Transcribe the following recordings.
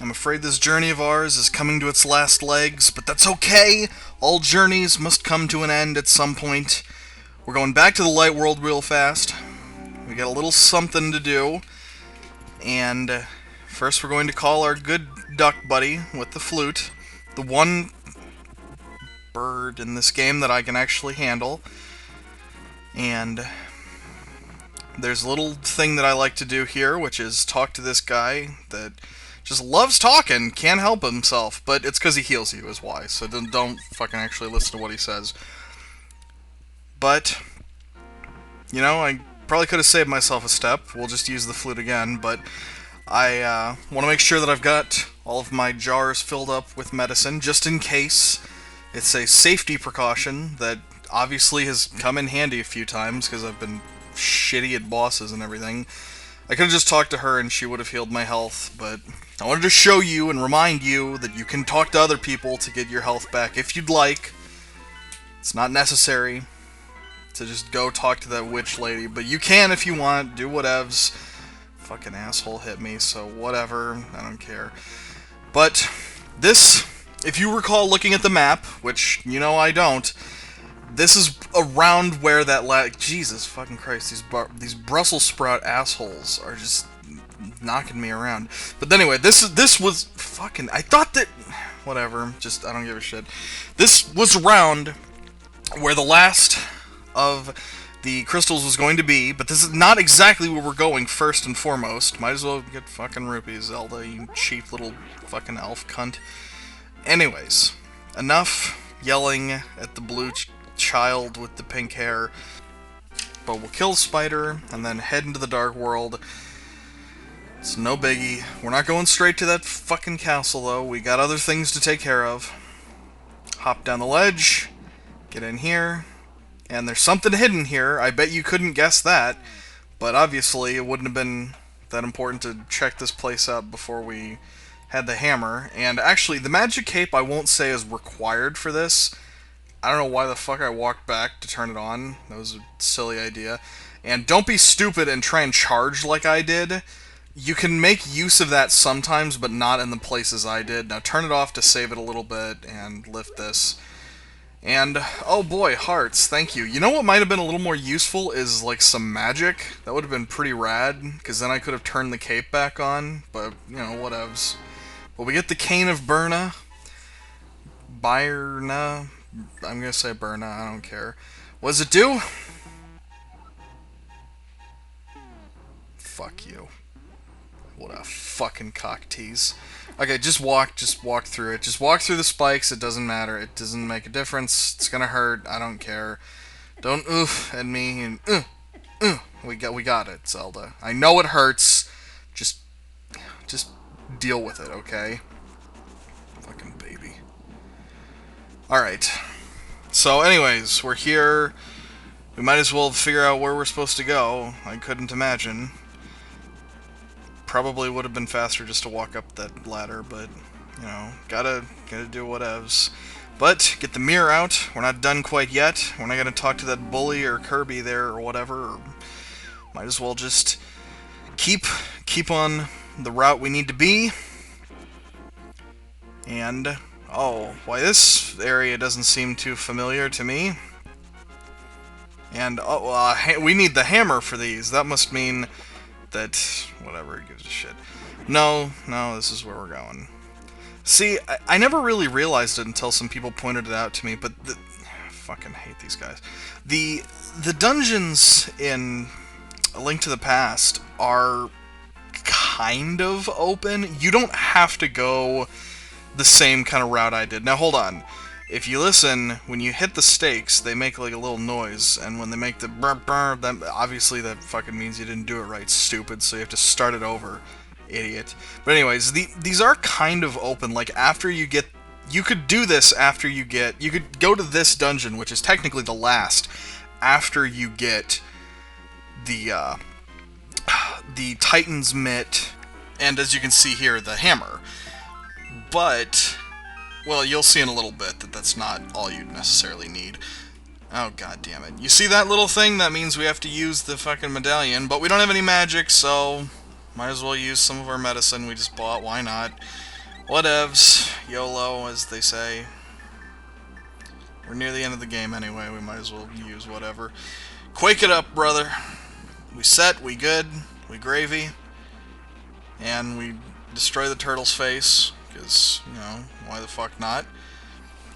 I'm afraid this journey of ours is coming to its last legs, but that's okay. All journeys must come to an end at some point. We're going back to the light world real fast. We got a little something to do. And first we're going to call our good duck buddy with the flute. The one bird in this game that I can actually handle. And there's a little thing that I like to do here, which is talk to this guy that just loves talking, can't help himself, but it's because he heals you is why, so don't fucking actually listen to what he says. But, you know, I probably could have saved myself a step. We'll just use the flute again, but I want to make sure that I've got all of my jars filled up with medicine, just in case. It's a safety precaution that obviously has come in handy a few times, because I've been shitty at bosses and everything. I could have just talked to her and she would have healed my health, but I wanted to show you and remind you that you can talk to other people to get your health back if you'd like. It's not necessary to just go talk to that witch lady, but you can if you want, do whatevs. Fucking asshole hit me, so whatever, I don't care. But this, if you recall looking at the map, which you know I don't, this is around where that Jesus fucking Christ, these Brussels sprout assholes are just knocking me around. But anyway, this was fucking, I thought that, whatever, just, I don't give a shit. This was around where the last of the crystals was going to be, but this is not exactly where we're going first and foremost. Might as well get fucking rupees, Zelda, you cheap little fucking elf cunt. Anyways, enough yelling at the blue child with the pink hair. But we'll kill Spider and then head into the dark world. It's no biggie. We're not going straight to that fucking castle though. We got other things to take care of. Hop down the ledge, get in here, and there's something hidden here. I bet you couldn't guess that, but obviously it wouldn't have been that important to check this place out before we had the hammer. And actually, the magic cape I won't say is required for this. I don't know why the fuck I walked back to turn it on. That was a silly idea. And don't be stupid and try and charge like I did. You can make use of that sometimes, but not in the places I did. Now turn it off to save it a little bit and lift this. And, oh boy, hearts, thank you. You know what might have been a little more useful is, like, some magic. That would have been pretty rad, because then I could have turned the cape back on, but, you know, whatevs. But we get the cane of byrna. Byrna. I'm gonna say byrna, I don't care. What does it do? Fuck you. What a fucking cock tease. Okay, just walk through it. Just walk through the spikes, it doesn't matter. It doesn't make a difference. It's gonna hurt, I don't care. Don't oof at me and we got it, Zelda. I know it hurts. Just deal with it, okay? Fucking baby. Alright. So anyways, we're here. We might as well figure out where we're supposed to go. I couldn't imagine. Probably would have been faster just to walk up that ladder, but, you know, gotta do whatevs. But, get the mirror out. We're not done quite yet. We're not gonna talk to that bully or Kirby there or whatever. Or might as well just keep on the route we need to be. And, oh, why this area doesn't seem too familiar to me. And, oh, we need the hammer for these. That must mean that, whatever, it gives a shit. No, this is where we're going. See, I never really realized it until some people pointed it out to me, but I fucking hate these guys. The dungeons in A Link to the Past are kind of open. You don't have to go the same kind of route I did. Now, hold on. If you listen, when you hit the stakes, they make like a little noise, and when they make the brr brr, obviously that fucking means you didn't do it right, stupid, so you have to start it over, idiot. But anyways, these are kind of open, like after you get, you could do this after you get, you could go to this dungeon, which is technically the last, after you get the Titan's Mitt, and as you can see here, the hammer. But, well, you'll see in a little bit that that's not all you necessarily need. Oh, god damn it. You see that little thing? That means we have to use the fucking medallion, but we don't have any magic, so might as well use some of our medicine we just bought. Why not? Whatevs. YOLO, as they say. We're near the end of the game anyway, we might as well use whatever. Quake it up, brother. We set, we good, we gravy. And we destroy the turtle's face, because, you know, why the fuck not?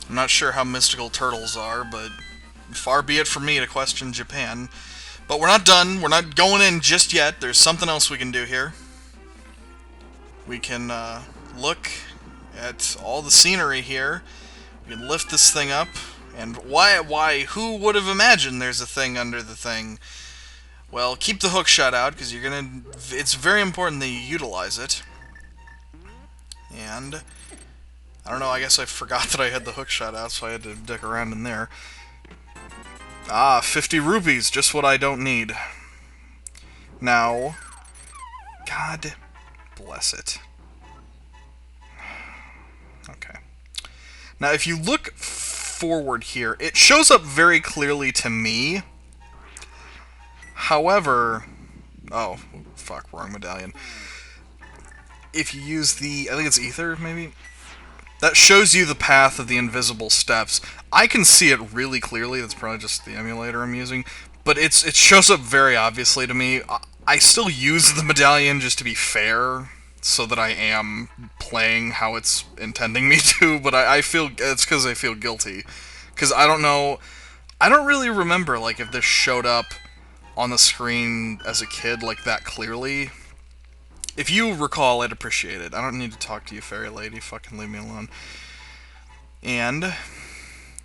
I'm not sure how mystical turtles are, but far be it from me to question Japan. But we're not done, we're not going in just yet, there's something else we can do here. We can look at all the scenery here, we can lift this thing up, and who would have imagined there's a thing under the thing? Well, keep the hook shot out, because it's very important that you utilize it. And I don't know, I guess I forgot that I had the hook shot out, so I had to dick around in there. Ah, 50 rupees, just what I don't need. Now, God bless it. Okay. Now, if you look forward here, it shows up very clearly to me. However, oh, fuck, wrong medallion. If you use the, I think it's ether, maybe? That shows you the path of the invisible steps. I can see it really clearly, that's probably just the emulator I'm using, but it shows up very obviously to me. I still use the medallion just to be fair, so that I am playing how it's intending me to, but I feel, it's because I feel guilty. Because I don't know, I don't really remember, like, if this showed up on the screen as a kid like that clearly. If you recall, I'd appreciate it. I don't need to talk to you, fairy lady. Fucking leave me alone. And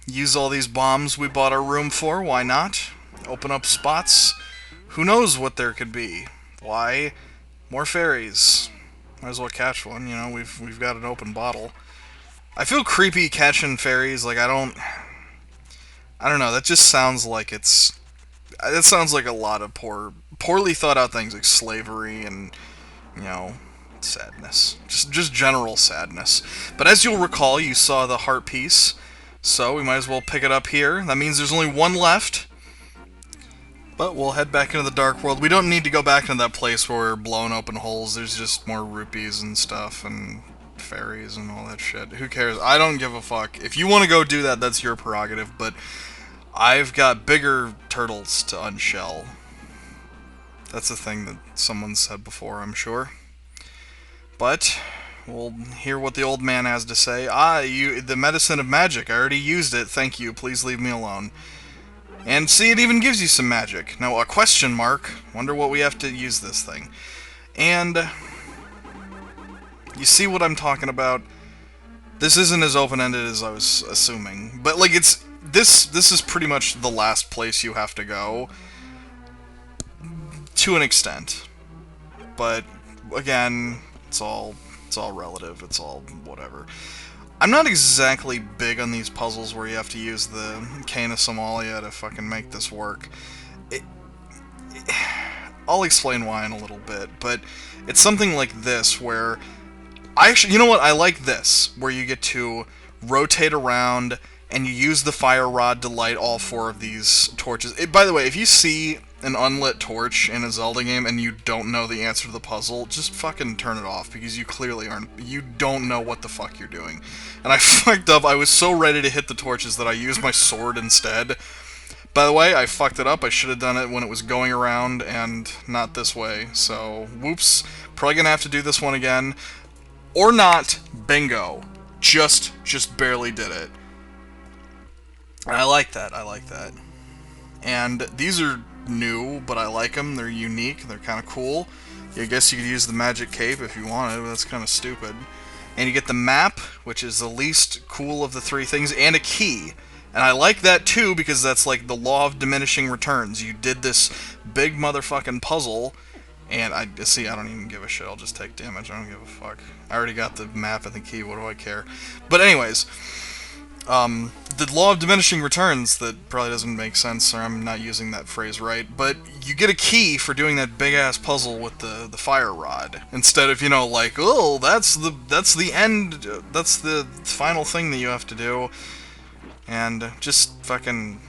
use all these bombs we bought our room for. Why not? Open up spots. Who knows what there could be? Why? More fairies. Might as well catch one. You know, we've got an open bottle. I feel creepy catching fairies. Like I don't know. That just sounds like it's. That sounds like a lot of poorly thought out things like slavery and, you know, sadness. Just general sadness. But as you'll recall, you saw the heart piece, so we might as well pick it up here. That means there's only one left. But we'll head back into the dark world. We don't need to go back into that place where we're blowing open holes. There's just more rupees and stuff and fairies and all that shit. Who cares? I don't give a fuck. If you want to go do that, that's your prerogative, but I've got bigger turtles to unshell. That's a thing that someone said before, I'm sure. But we'll hear what the old man has to say. The medicine of magic. I already used it. Thank you. Please leave me alone. And see, it even gives you some magic. Now, a question mark. Wonder what we have to use this thing. And you see what I'm talking about? This isn't as open-ended as I was assuming. But, like, it's... This is pretty much the last place you have to go, to an extent. But again, it's all relative. It's all whatever. I'm not exactly big on these puzzles where you have to use the cane of Somalia to fucking make this work. I'll explain why in a little bit, but it's something like this where you know what? I like this, where you get to rotate around and you use the fire rod to light all 4 of these torches. By the way, if you see an unlit torch in a Zelda game and you don't know the answer to the puzzle, just fucking turn it off, because you clearly you don't know what the fuck you're doing. And I fucked up, I was so ready to hit the torches that I used my sword instead. By the way, I fucked it up, I should have done it when it was going around and not this way, so whoops. Probably gonna have to do this one again. Or not, bingo. Just barely did it. And I like that, And these are new, but I like them. They're unique, they're kind of cool. I guess you could use the magic cape if you wanted, but that's kind of stupid. And you get the map, which is the least cool of the 3 things, and a key. And I like that too, because that's like the law of diminishing returns. You did this big motherfucking puzzle, and I don't even give a shit. I'll just take damage, I don't give a fuck. I already got the map and the key, what do I care? But anyways... the law of diminishing returns, that probably doesn't make sense, or I'm not using that phrase right, but you get a key for doing that big-ass puzzle with the fire rod, instead of, you know, like, oh, that's the end, that's the final thing that you have to do, and just fucking,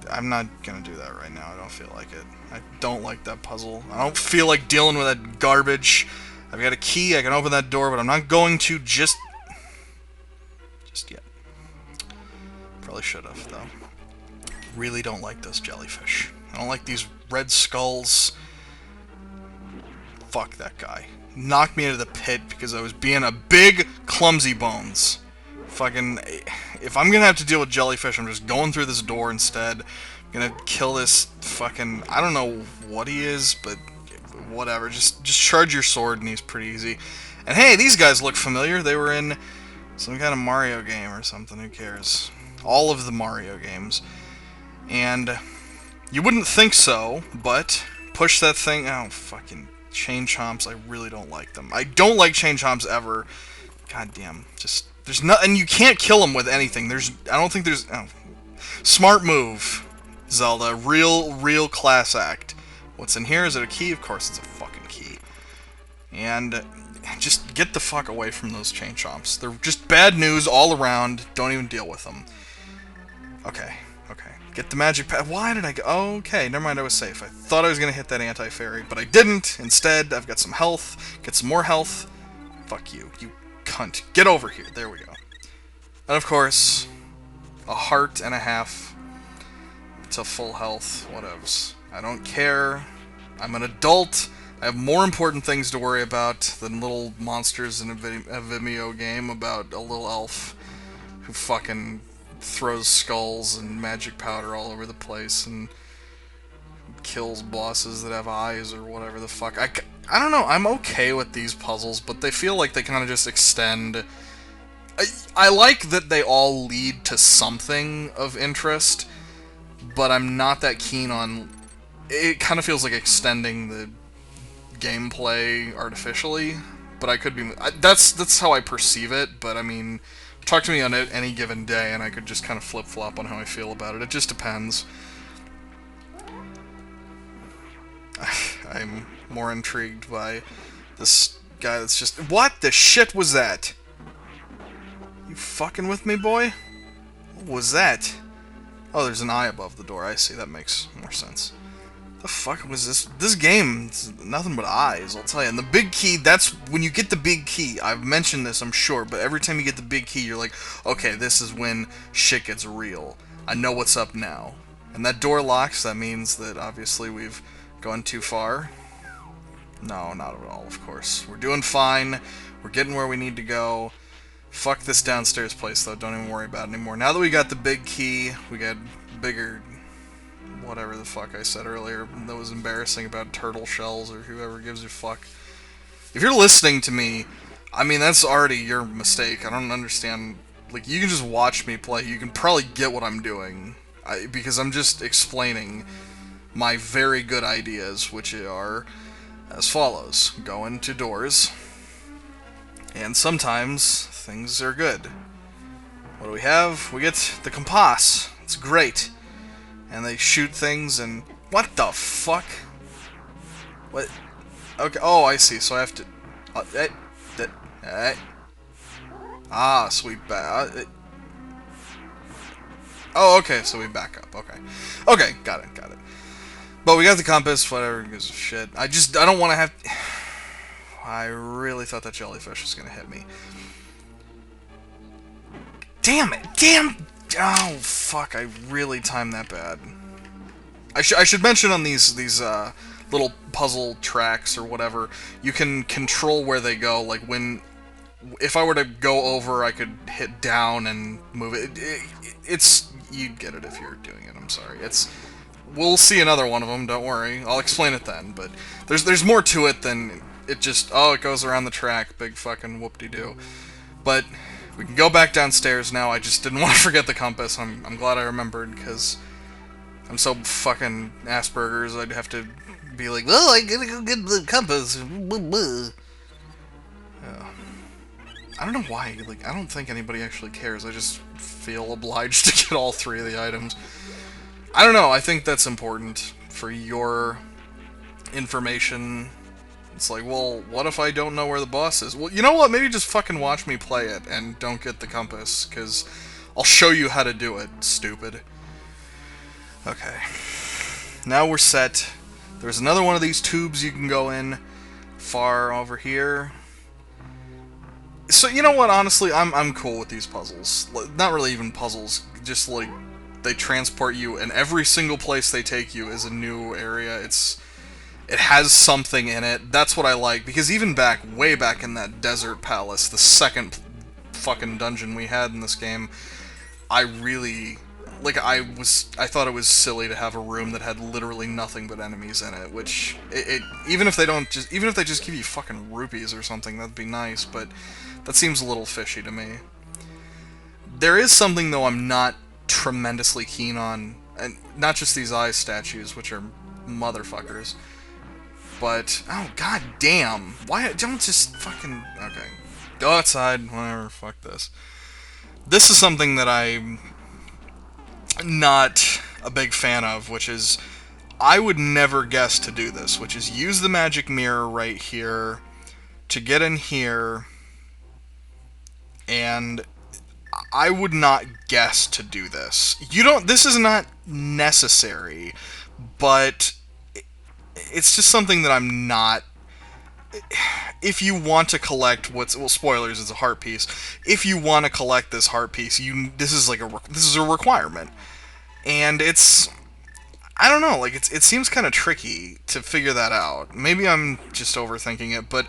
I'm not gonna do that right now, I don't feel like it. I don't like that puzzle. I don't feel like dealing with that garbage. I've got a key, I can open that door, but I'm not going to just yet. Probably should have, though. Really don't like those jellyfish. I don't like these red skulls. Fuck that guy. Knocked me into the pit because I was being a big, clumsy bones. Fucking... If I'm gonna have to deal with jellyfish, I'm just going through this door instead. I'm gonna kill this fucking... I don't know what he is, but whatever. Just charge your sword and he's pretty easy. And hey, these guys look familiar. They were in some kind of Mario game or something. Who cares? All of the Mario games. And you wouldn't think so, but push that thing... Oh, fucking chain chomps. I really don't like them. I don't like chain chomps ever. God damn. Just... There's no... And you can't kill them with anything. I don't think there's... Oh. Smart move, Zelda. Real class act. What's in here? Is it a key? Of course it's a fucking key. And... Just get the fuck away from those chain chomps. They're just bad news all around. Don't even deal with them. Okay. Get the magic pad. Why did I go? Okay, never mind, I was safe. I thought I was going to hit that anti-fairy, but I didn't. Instead, I've got some health. Get some more health. Fuck you, you cunt. Get over here. There we go. And of course, a heart and a half to full health. Whatevs. I don't care. I'm an adult. I have more important things to worry about than little monsters in a Vimeo game about a little elf who fucking throws skulls and magic powder all over the place and kills bosses that have eyes or whatever the fuck. I don't know, I'm okay with these puzzles, but they feel like they kind of just extend... I like that they all lead to something of interest, but I'm not that keen on... It kind of feels like extending the gameplay artificially, but I could be... That's how I perceive it, but I mean... Talk to me on any given day, and I could just kind of flip-flop on how I feel about it. It just depends. I'm more intrigued by this guy that's just... What the shit was that? You fucking with me, boy? What was that? Oh, there's an eye above the door. I see. That makes more sense. The fuck was this? This game is nothing but eyes, I'll tell you. And the big key, that's when you get the big key. I've mentioned this, I'm sure, but every time you get the big key, you're like, okay, this is when shit gets real. I know what's up now. And that door locks, that means that obviously we've gone too far. No, not at all, of course. We're doing fine. We're getting where we need to go. Fuck this downstairs place, though. Don't even worry about it anymore. Now that we got the big key, we got bigger... whatever the fuck I said earlier that was embarrassing about turtle shells or whoever gives a fuck. If you're listening to me, I mean, that's already your mistake. I don't understand. Like, you can just watch me play. You can probably get what I'm doing. Because I'm just explaining my very good ideas, which are as follows. Go into doors. And sometimes things are good. What do we have? We get the compass. It's great. And they shoot things and... What the fuck? What? Okay, oh, I see. So I have to... Ah, so we back... Oh, okay, so we back up. Okay. Okay, got it. But we got the compass, whatever, gives a shit. I don't want to have... I really thought that jellyfish was going to hit me. Damn it! Damn... Oh, fuck, I really timed that bad. I should mention on these little puzzle tracks or whatever, you can control where they go, like when... If I were to go over, I could hit down and move it. It's... You'd get it if you're doing it, I'm sorry. It's... We'll see another one of them, don't worry. I'll explain it then, but there's more to it than it just... Oh, it goes around the track, big fucking whoop-de-doo. But... We can go back downstairs now. I just didn't want to forget the compass. I'm glad I remembered, because I'm so fucking Asperger's, I'd have to be like, oh, I gotta go get the compass. I don't know why. Like, I don't think anybody actually cares. I just feel obliged to get all three of the items. I don't know. I think that's important for your information. It's like, well, what if I don't know where the boss is? Well, you know what? Maybe just fucking watch me play it and don't get the compass, because I'll show you how to do it, stupid. Okay. Now we're set. There's another one of these tubes you can go in. far over here. So you know what? Honestly, I'm cool with these puzzles. Not really even puzzles. Just like they transport you, and every single place they take you is a new area. It has something in it. That's what I like, because even way back in that desert palace, the second fucking dungeon we had in this game, I really like. I thought it was silly to have a room that had literally nothing but enemies in it. Which even if they just give you fucking rupees or something, that'd be nice. But that seems a little fishy to me. There is something though I'm not tremendously keen on, and not just these eye statues, which are motherfuckers. But, oh, god damn. Why don't just fucking... Okay. Go outside, whatever, fuck this. This is something that I'm not a big fan of, which is... I would never guess to do this, which is use the magic mirror right here to get in here, and I would not guess to do this. This is not necessary, but... It's just something that I'm not... If you want to collect well, spoilers, it's a heart piece. If you want to collect this heart piece, this is a requirement. And it's... I don't know, like, it seems kind of tricky to figure that out. Maybe I'm just overthinking it, but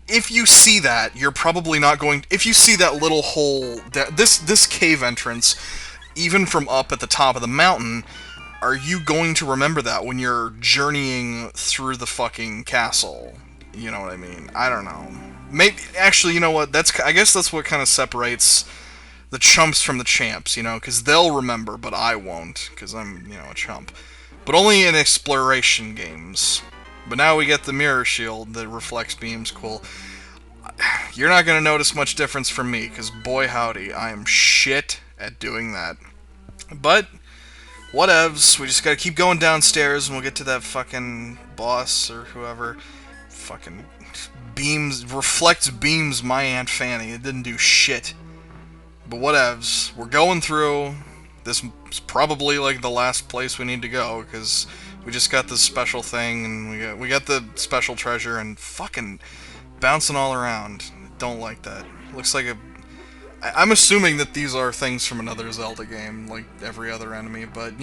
if you see that, you're probably not going... If you see that little hole... This cave entrance, even from up at the top of the mountain... Are you going to remember that when you're journeying through the fucking castle? You know what I mean? I don't know. Maybe, actually, you know what? I guess that's what kind of separates the chumps from the champs, you know? Because they'll remember, but I won't, because I'm, a chump. But only in exploration games. But now we get the mirror shield that reflects beams, cool. You're not going to notice much difference from me, because boy howdy, I am shit at doing that. But... whatevs, we just gotta keep going downstairs and we'll get to that fucking boss or whoever. Fucking reflects beams my Aunt Fanny. It didn't do shit. But whatevs, we're going through. This is probably like the last place we need to go, because we just got this special thing and we got the special treasure and fucking bouncing all around. Don't like that. Looks like I'm assuming that these are things from another Zelda game, like every other enemy, but,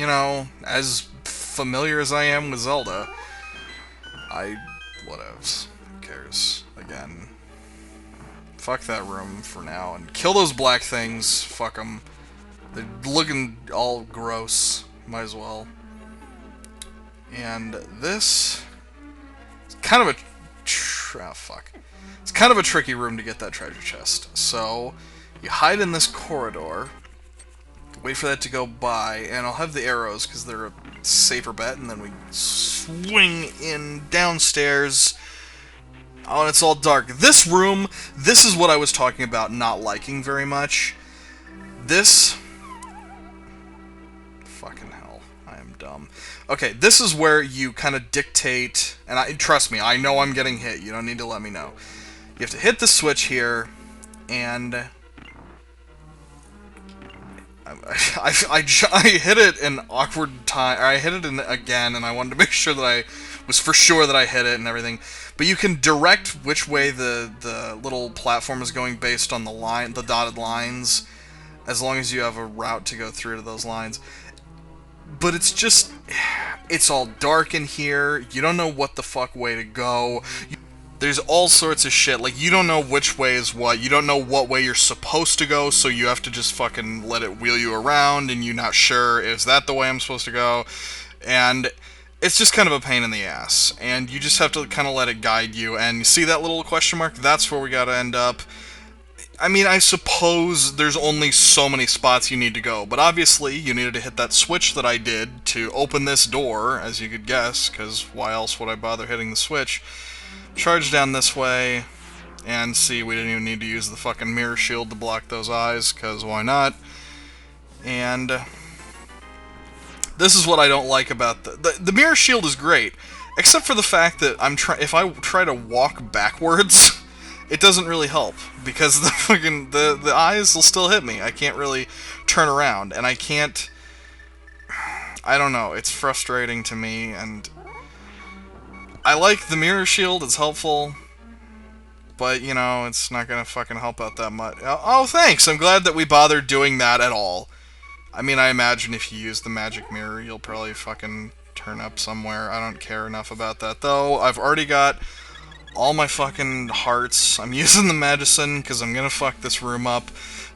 as familiar as I am with Zelda, whatevs. Who cares? Again. Fuck that room for now, and kill those black things, fuck them. They're looking all gross, might as well. And this... It's kind of a... fuck. It's kind of a tricky room to get that treasure chest, so... You hide in this corridor, wait for that to go by, and I'll have the arrows because they're a safer bet, and then we swing in downstairs. Oh, and it's all dark. This room, this is what I was talking about not liking very much. This... Fucking hell, I am dumb. Okay, this is where you kind of dictate, and trust me, I know I'm getting hit, you don't need to let me know. You have to hit the switch here, and... I hit it in awkward time, or I hit it again, and I wanted to make sure that I was for sure that I hit it and everything. But you can direct which way the little platform is going based on the dotted lines, as long as you have a route to go through to those lines. But it's all dark in here, you don't know what the fuck way to go. There's all sorts of shit, like, you don't know which way is what, you don't know what way you're supposed to go, so you have to just fucking let it wheel you around, and you're not sure, is that the way I'm supposed to go? And it's just kind of a pain in the ass, and you just have to kind of let it guide you, and you see that little question mark? That's where we gotta end up. I mean, I suppose there's only so many spots you need to go, but obviously you needed to hit that switch that I did to open this door, as you could guess, because why else would I bother hitting the switch? Charge down this way, and see, we didn't even need to use the fucking mirror shield to block those eyes, because why not? And this is what I don't like about the mirror shield is great, except for the fact that if I try to walk backwards, it doesn't really help, because the fucking the eyes will still hit me. I can't really turn around, and I can't... I don't know, it's frustrating to me, and... I like the mirror shield, it's helpful, but, you know, it's not gonna fucking help out that much. Oh, thanks! I'm glad that we bothered doing that at all. I mean, I imagine if you use the magic mirror, you'll probably fucking turn up somewhere. I don't care enough about that, though. I've already got all my fucking hearts. I'm using the medicine, because I'm gonna fuck this room up.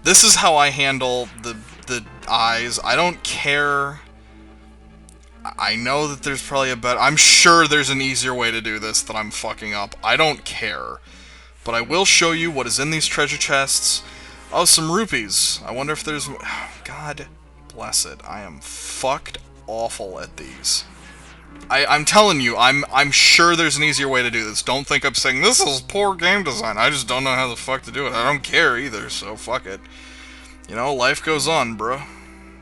This is how I handle the eyes. I don't care. I know that there's probably a better... I'm sure there's an easier way to do this that I'm fucking up. I don't care. But I will show you what is in these treasure chests. Oh, some rupees. I wonder if there's... God bless it. I am fucked awful at these. I'm telling you, I'm sure there's an easier way to do this. Don't think I'm saying, this is poor game design. I just don't know how the fuck to do it. I don't care either, so fuck it. You know, life goes on, bro.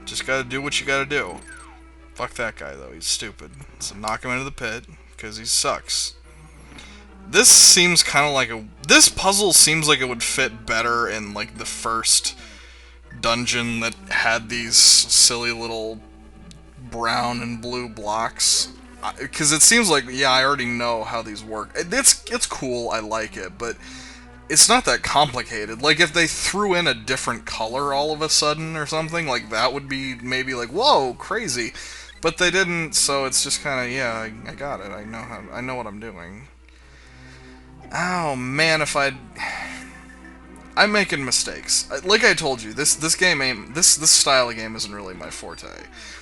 Just gotta do what you gotta do. Fuck that guy, though. He's stupid. So knock him into the pit, because he sucks. This seems kind of like a... This puzzle seems like it would fit better in, like, the first dungeon that had these silly little brown and blue blocks. Because it seems like, yeah, I already know how these work. It's cool, I like it, but it's not that complicated. Like, if they threw in a different color all of a sudden or something, like, that would be maybe like, whoa, crazy. But they didn't, so it's just kind of, yeah, I got it. I know what I'm doing. Oh, man, I'm making mistakes. Like I told you, this game ain't... This style of game isn't really my forte.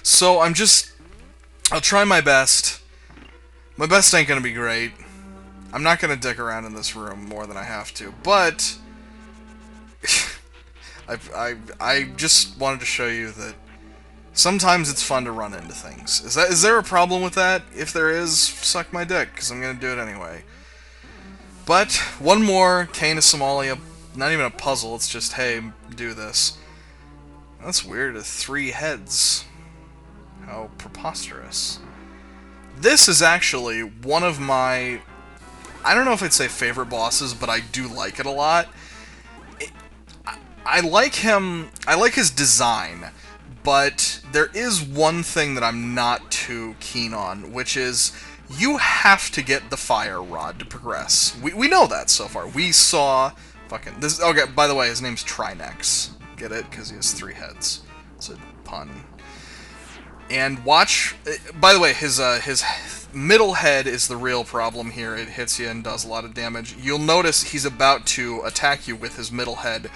So I'll try my best. My best ain't gonna be great. I'm not gonna dick around in this room more than I have to, but... I just wanted to show you that sometimes it's fun to run into things. Is there a problem with that? If there is, suck my dick, because I'm gonna do it anyway. But, one more, Cane of Somalia. Not even a puzzle, it's just, hey, do this. That's weird, 3 heads. How preposterous. This is actually one of my... I don't know if I'd say favorite bosses, but I do like it a lot. I like him... I like his design, but there is one thing that I'm not too keen on, which is... You have to get the fire rod to progress. We know that so far. We saw fucking this. Okay, by the way, his name's Trinexx. Get it? Because he has 3 heads. It's a pun. And watch. By the way, his middle head is the real problem here. It hits you and does a lot of damage. You'll notice he's about to attack you with his middle head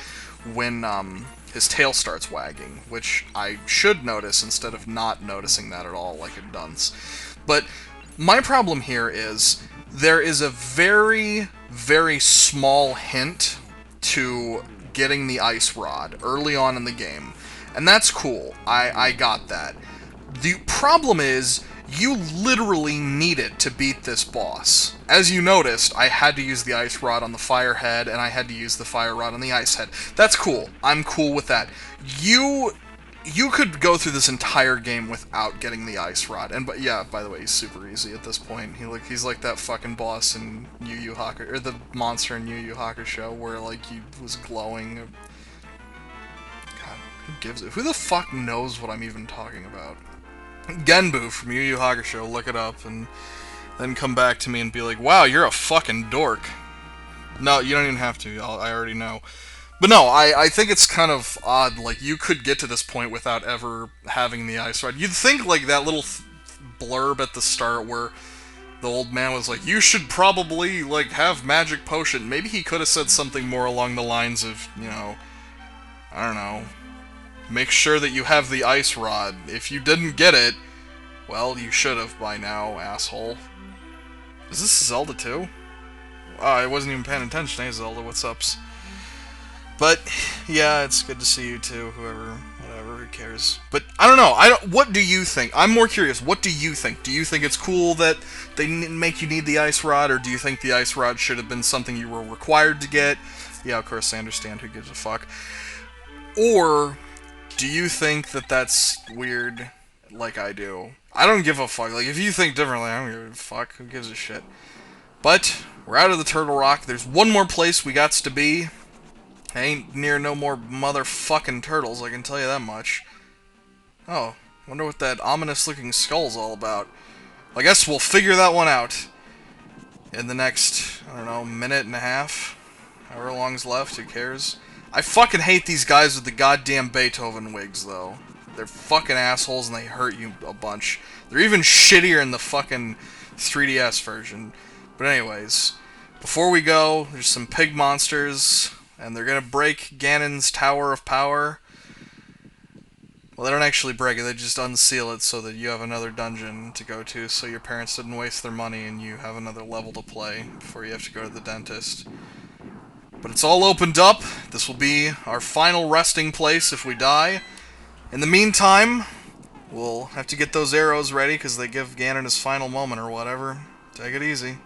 when his tail starts wagging, which I should notice instead of not noticing that at all, like it does. But my problem here is there is a very, very small hint to getting the ice rod early on in the game. And that's cool. I got that. The problem is you literally need it to beat this boss. As you noticed, I had to use the ice rod on the fire head, and I had to use the fire rod on the ice head. That's cool. I'm cool with that. You could go through this entire game without getting the ice rod, and but yeah, by the way, he's super easy at this point. He's like that fucking boss in Yu Yu Hakusho, or the monster in Yu Yu Hakusho, where like he was glowing. God, who gives it? Who the fuck knows what I'm even talking about? Genbu from Yu Yu Hakusho. Look it up, and then come back to me and be like, "Wow, you're a fucking dork." No, you don't even have to. I already know. But no, I think it's kind of odd, like, you could get to this point without ever having the ice rod. You'd think, like, that little blurb at the start where the old man was like, you should probably, like, have magic potion. Maybe he could have said something more along the lines of, you know, I don't know, make sure that you have the ice rod. If you didn't get it, well, you should have by now, asshole. Is this Zelda 2? I wasn't even paying attention. Hey, Zelda, what's ups? But, yeah, it's good to see you too, whoever, whatever, who cares. But, I don't know, what do you think? I'm more curious, what do you think? Do you think it's cool that they make you need the ice rod, or do you think the ice rod should have been something you were required to get? Yeah, of course, I understand, who gives a fuck. Or, do you think that that's weird, like I do? I don't give a fuck, like, if you think differently, I don't give a fuck, who gives a shit? But, we're out of the Turtle Rock, there's one more place we gots to be. Ain't near no more motherfucking turtles, I can tell you that much. Oh, wonder what that ominous-looking skull's all about. I guess we'll figure that one out in the next, I don't know, minute and a half. However long's left, who cares? I fucking hate these guys with the goddamn Beethoven wigs, though. They're fucking assholes and they hurt you a bunch. They're even shittier in the fucking 3DS version. But anyways, before we go, there's some pig monsters, and they're gonna break Ganon's Tower of Power. Well, they don't actually break it, they just unseal it so that you have another dungeon to go to, so your parents didn't waste their money and you have another level to play before you have to go to the dentist. But it's all opened up. This will be our final resting place if we die. In the meantime, we'll have to get those arrows ready because they give Ganon his final moment or whatever. Take it easy.